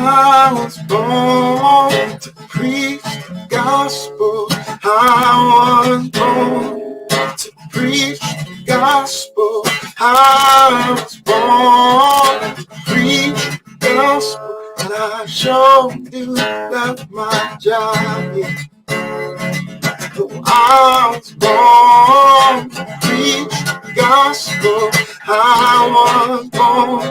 I was born to preach the gospel. I was born to preach the gospel. I was born to preach the gospel. And I sure do love my job. Yeah. I was born to preach the gospel. I was born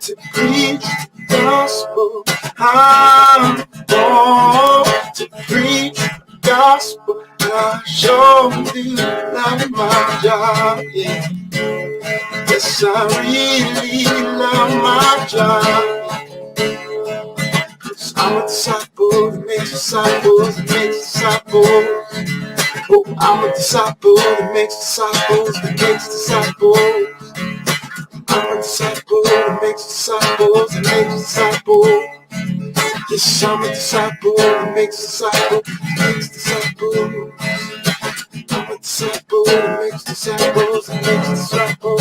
to preach the gospel. I was born to preach the gospel. And I sure do love my job. Yeah. Yes, I really love my job. I'm a disciple that makes disciples, that makes disciples. Oh, I'm a disciple that makes disciples, that makes disciples. I'm a disciple that makes disciples, that makes disciples. Yes, I'm a disciple that makes disciples, that makes disciples. I'm a disciple that makes disciples, that makes disciples.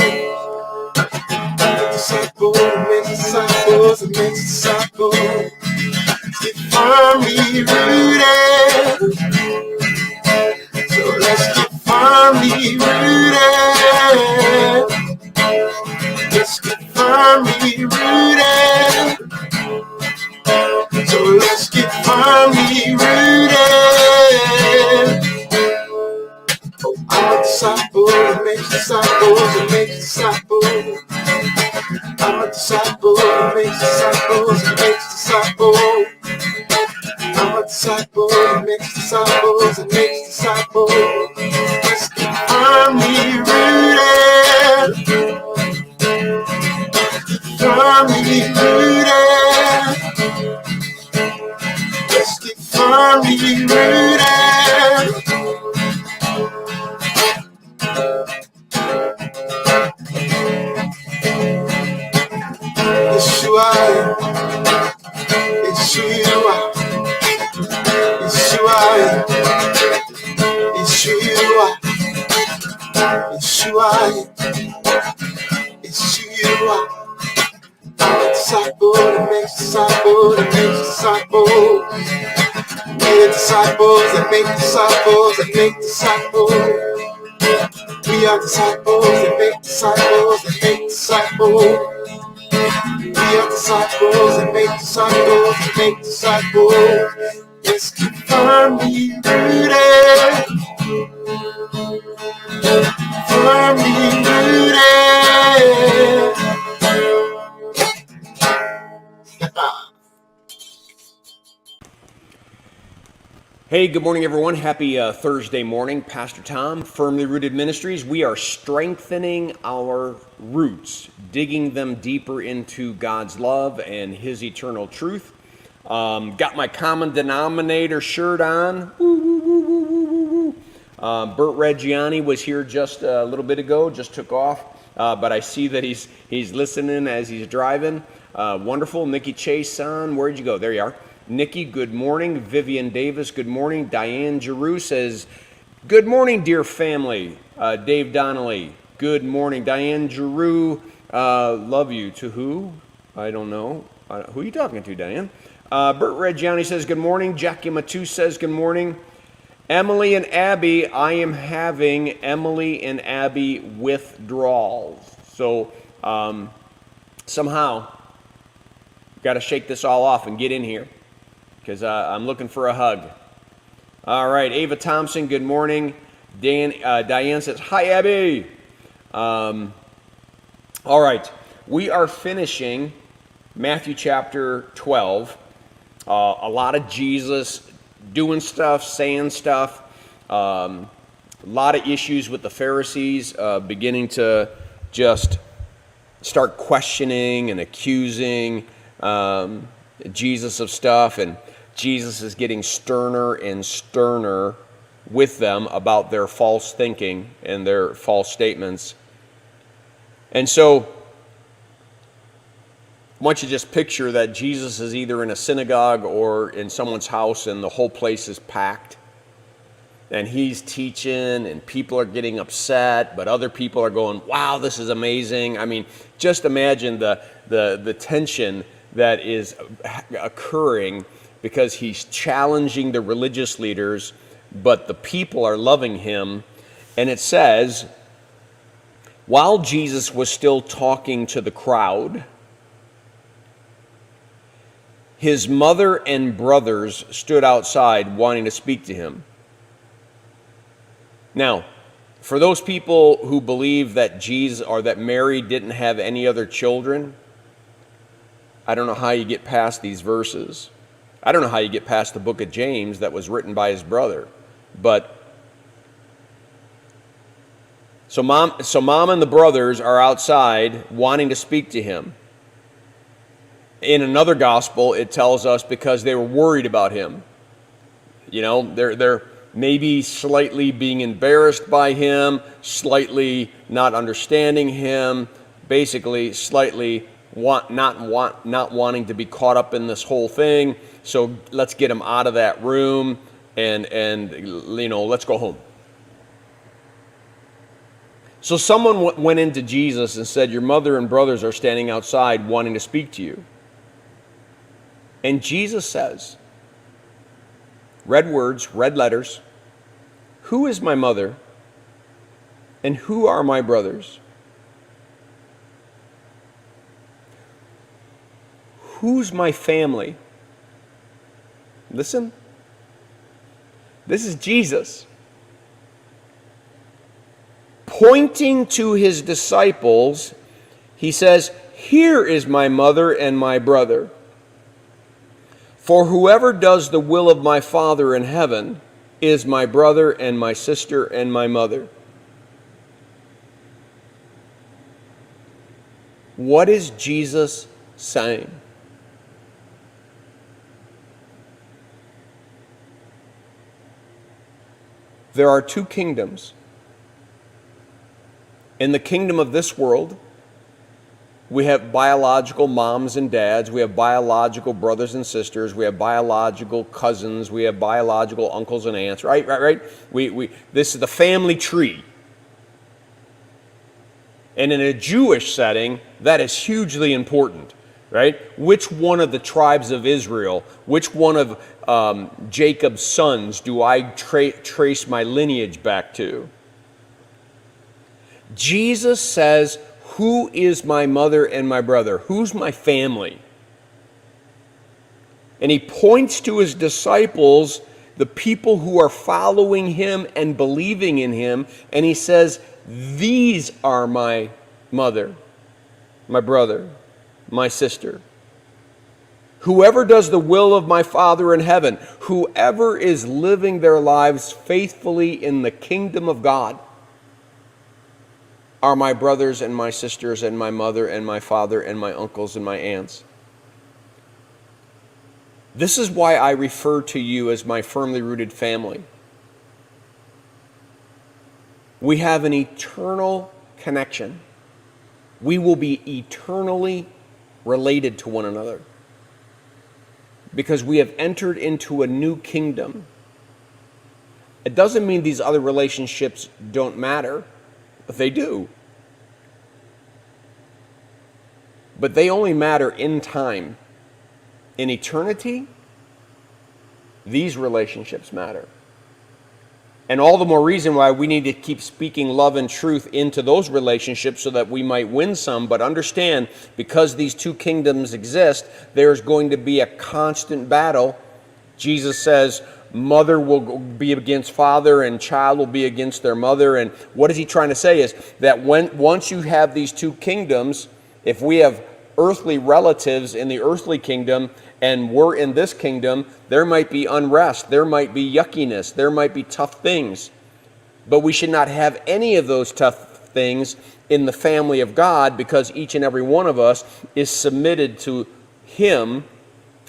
I'm a disciple that makes disciples, that makes disciples. Get firmly rooted. So let's get firmly rooted. Let's get firmly rooted. So let's get firmly rooted. Oh, I'm a disciple that makes disciples, that makes disciples. I'm a disciple that makes disciples, that makes disciples. I'm a disciple that makes disciples, that makes disciples. Let's get firmly rooted. Firmly rooted. Let's get firmly rooted. Yeshua, Yeshua, Yeshua, Yeshua, Yeshua, Yeshua. I'm a disciple that makes disciples, that makes disciples. We are disciples that make disciples, that make disciples. We are disciples that make disciples, that make disciples. We are disciples that make disciples, that make disciples. Let's get firmly rooted. Firmly rooted. Hey, good morning, everyone. Happy Thursday morning. Pastor Tom, Firmly Rooted Ministries. We are strengthening our roots, digging them deeper into God's love and His eternal truth. Got my common denominator shirt on. Woo, woo, woo, woo, woo, woo, woo. Bert Reggiani was here just a little bit ago, just took off, but I see that he's listening as he's driving. Wonderful. Nikki Chase on. Where'd you go? There you are. Nikki, good morning. Vivian Davis, good morning. Diane Giroux says, good morning, dear family. Dave Donnelly, good morning. Diane Giroux, love you. To who? I don't know. Who are you talking to, Diane? Bert Reggiani says, good morning. Jackie Matu says, good morning. Emily and Abby, I am having Emily and Abby withdrawals. So somehow, got to shake this all off and get in here, because I'm looking for a hug. All right, Ava Thompson, good morning. Diane says, hi, Abby. All right, we are finishing Matthew chapter 12. A lot of Jesus doing stuff, saying stuff. A lot of issues with the Pharisees beginning to just start questioning and accusing Jesus of stuff, and Jesus is getting sterner and sterner with them about their false thinking and their false statements. And so I want you to just picture that Jesus is either in a synagogue or in someone's house and the whole place is packed. And he's teaching and people are getting upset, but other people are going, wow, this is amazing. I mean, just imagine the tension that is occurring because he's challenging the religious leaders, but the people are loving him. And it says, while Jesus was still talking to the crowd, his mother and brothers stood outside wanting to speak to him. Now, for those people who believe that Jesus or that Mary didn't have any other children, I don't know how you get past these verses. I don't know how you get past the book of James that was written by his brother. But so mom and the brothers are outside wanting to speak to him. In another gospel, it tells us because they were worried about him. You know, they're maybe slightly being embarrassed by him, slightly not understanding him, basically slightly not wanting to be caught up in this whole thing. So let's get him out of that room and you know, let's go home. So someone went into Jesus and said, your mother and brothers are standing outside wanting to speak to you. And Jesus says, red words, red letters, who is my mother and who are my brothers? Who's my family? Listen, this is Jesus pointing to his disciples. He says, here is my mother and my brother. For whoever does the will of my Father in heaven is my brother and my sister and my mother. What is Jesus saying? There are two kingdoms. In the kingdom of this world, we have biological moms and dads, we have biological brothers and sisters, we have biological cousins, we have biological uncles and aunts, right? This is the family tree. And in a Jewish setting, that is hugely important, right? Which one of the tribes of Israel, which one of Jacob's sons do I trace my lineage back to? Jesus says, who is my mother and my brother? Who's my family? And he points to his disciples, the people who are following him and believing in him, and he says, these are my mother, my brother, my sister. Whoever does the will of my Father in heaven, whoever is living their lives faithfully in the kingdom of God, are my brothers and my sisters and my mother and my father and my uncles and my aunts. This is why I refer to you as my firmly rooted family. We have an eternal connection. We will be eternally related to one another because we have entered into a new kingdom. It doesn't mean these other relationships don't matter, but they do. But they only matter in time. In eternity, these relationships matter. And all the more reason why we need to keep speaking love and truth into those relationships so that we might win some. But understand, because these two kingdoms exist, there's going to be a constant battle. Jesus says, mother will be against father and child will be against their mother. And what is he trying to say is that once you have these two kingdoms, if we have earthly relatives in the earthly kingdom and we're in this kingdom, there might be unrest, there might be yuckiness, there might be tough things. But we should not have any of those tough things in the family of God, because each and every one of us is submitted to him,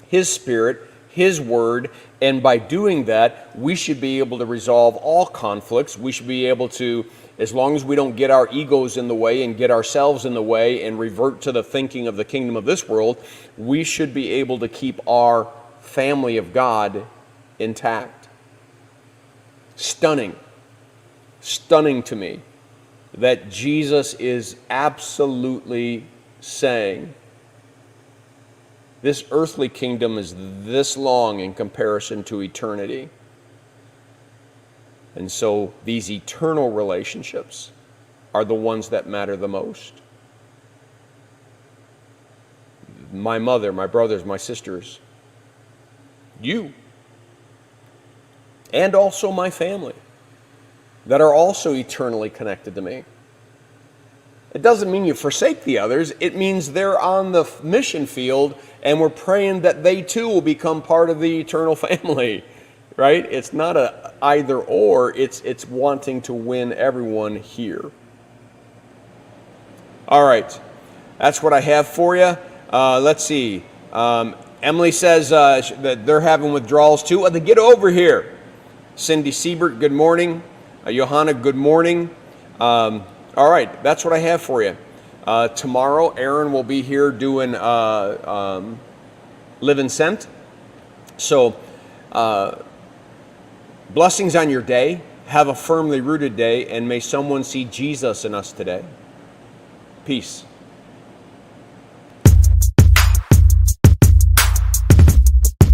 his spirit, his word, and by doing that, we should be able to resolve all conflicts. We should be able to, as long as we don't get our egos in the way and get ourselves in the way and revert to the thinking of the kingdom of this world, we should be able to keep our family of God intact. Stunning to me that Jesus is absolutely saying This earthly kingdom is this long in comparison to eternity. And so these eternal relationships are the ones that matter the most. My mother, my brothers, my sisters, you, and also my family that are also eternally connected to me. It doesn't mean you forsake the others. It means they're on the mission field, and we're praying that they too will become part of the eternal family, right? It's not a either or. It's wanting to win everyone here. All right, that's what I have for you. Let's see. Emily says that they're having withdrawals too. Then get over here. Cindy Siebert, good morning. Johanna, good morning. All right, that's what I have for you. Tomorrow, Aaron will be here doing Live and Sent. So, blessings on your day. Have a firmly rooted day, and may someone see Jesus in us today. Peace.